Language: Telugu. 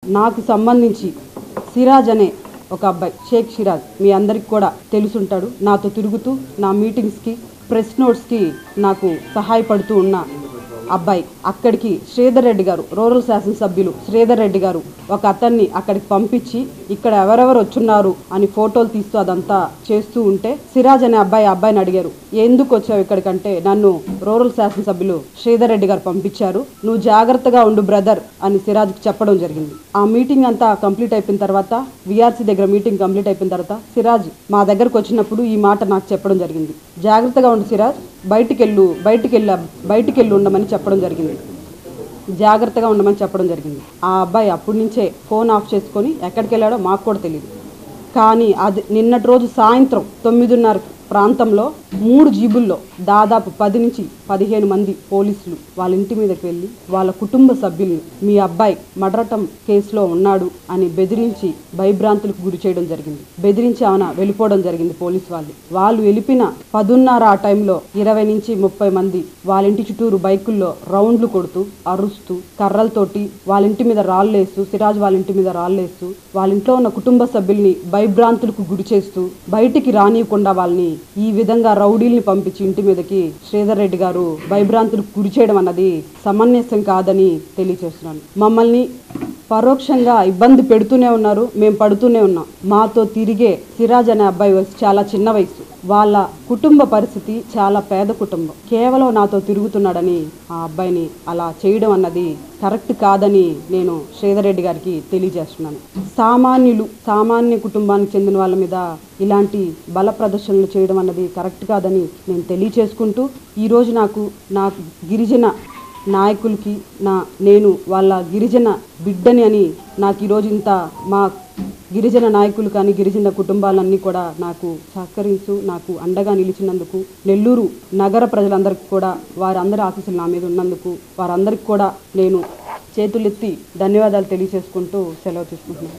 నాకు సంబంధించి సిరాజ్ అనే ఒక అబ్బాయి షేక్ సిరాజ్ మీ అందరికి కూడా తెలుసుంటాడు. నాతో తిరుగుతూ నా మీటింగ్స్కి ప్రెస్ నోట్స్కి నాకు సహాయపడుతూ ఉన్న అబ్బాయి. అక్కడికి శ్రీధర్ రెడ్డి గారు, రూరల్ శాసనసభ్యులు శ్రీధర్ రెడ్డి గారు ఒక అతన్ని అక్కడికి పంపించి ఇక్కడ ఎవరెవరు వచ్చున్నారు అని ఫోటోలు తీస్తూ అదంతా చేస్తూ ఉంటే సిరాజ్ అనే అబ్బాయిని అడిగారు, ఎందుకు వచ్చావు ఇక్కడికంటే నన్ను రూరల్ శాసనసభ్యులు శ్రీధర్ రెడ్డి గారు పంపించారు, నువ్వు జాగ్రత్తగా ఉండు బ్రదర్ అని సిరాజ్కి చెప్పడం జరిగింది. ఆ మీటింగ్ అంతా కంప్లీట్ అయిపోయిన తర్వాత, విఆర్సీ దగ్గర మీటింగ్ కంప్లీట్ అయిపోయిన తర్వాత సిరాజ్ మా దగ్గరకు వచ్చినప్పుడు ఈ మాట నాకు చెప్పడం జరిగింది. జాగ్రత్తగా ఉండు సిరాజ్, బయటికెళ్ళు ఉండమని చెప్పడం జరిగింది. జాగ్రత్తగా ఉండమని చెప్పడం జరిగింది. ఆ అబ్బాయి అప్పటి నుంచే ఫోన్ ఆఫ్ చేసుకొని ఎక్కడికి వెళ్ళాడో మాకు కూడా తెలియదు. కానీ అది నిన్నటి రోజు సాయంత్రం 9:30 ప్రాంతంలో 3 జీబుల్లో దాదాపు 10 నుంచి 15 మంది పోలీసులు వాళ్ళ ఇంటి మీదకి వెళ్ళి వాళ్ళ కుటుంబ సభ్యుల్ని మీ అబ్బాయి మర్డర్ కేసులో ఉన్నాడు అని బెదిరించి భయభ్రాంతులకు గురి చేయడం జరిగింది. బెదిరించి ఆమె వెళ్ళిపోవడం జరిగింది. పోలీసు వాళ్ళు వెళ్ళిపోయిన 10:30 ఆ టైంలో 20 నుంచి 30 మంది వాళ్ళ ఇంటి చుట్టూరు బైకుల్లో రౌండ్లు కొడుతూ అరుస్తూ కర్రలతోటి వాళ్ళ ఇంటి మీద రాళ్ళేస్తూ, సిరాజ్ వాళ్ళ ఇంటి మీద రాళ్ళేస్తూ వాళ్ళ ఇంట్లో ఉన్న కుటుంబ సభ్యుల్ని భయభ్రాంతులకు గురి చేస్తూ బయటికి రానియకుండా వాళ్ళని ఈ విధంగా రౌడీల్ని పంపించి ఇంటి మీదకి శ్రీధర్ రెడ్డి గారు భయభ్రాంతులకు గురి చేయడం అన్నది సమంజసం కాదని తెలియజేస్తున్నాను. మమ్మల్ని పరోక్షంగా ఇబ్బంది పెడుతూనే ఉన్నారు, మేము పడుతూనే ఉన్నాం. మాతో తిరిగే సిరాజ్ అనే అబ్బాయి వయసు చాలా చిన్న వయసు, వాళ్ళ కుటుంబ పరిస్థితి చాలా పేద కుటుంబం. కేవలం నాతో తిరుగుతున్నాడని ఆ అబ్బాయిని అలా చేయడం అన్నది కరెక్ట్ కాదని నేను శ్రీధర్ రెడ్డి గారికి తెలియజేస్తున్నాను. సామాన్య కుటుంబానికి చెందిన వాళ్ళ మీద ఇలాంటి బల ప్రదర్శనలు చేయడం అన్నది కరెక్ట్ కాదని నేను తెలియచేసుకుంటూ, ఈరోజు నా గిరిజన నాయకులకి నేను వాళ్ళ గిరిజన బిడ్డని అని నాకు ఈరోజు ఇంత మా గిరిజన నాయకులు కానీ గిరిజన కుటుంబాలన్నీ కూడా నాకు సహకరిస్తూ నాకు అండగా నిలిచినందుకు, నెల్లూరు నగర ప్రజలందరికీ కూడా వారందరి ఆశీస్సులు నా మీద ఉన్నందుకు వారందరికీ కూడా నేను చేతులెత్తి ధన్యవాదాలు తెలియజేసుకుంటూ సెలవు తీసుకుంటున్నాను.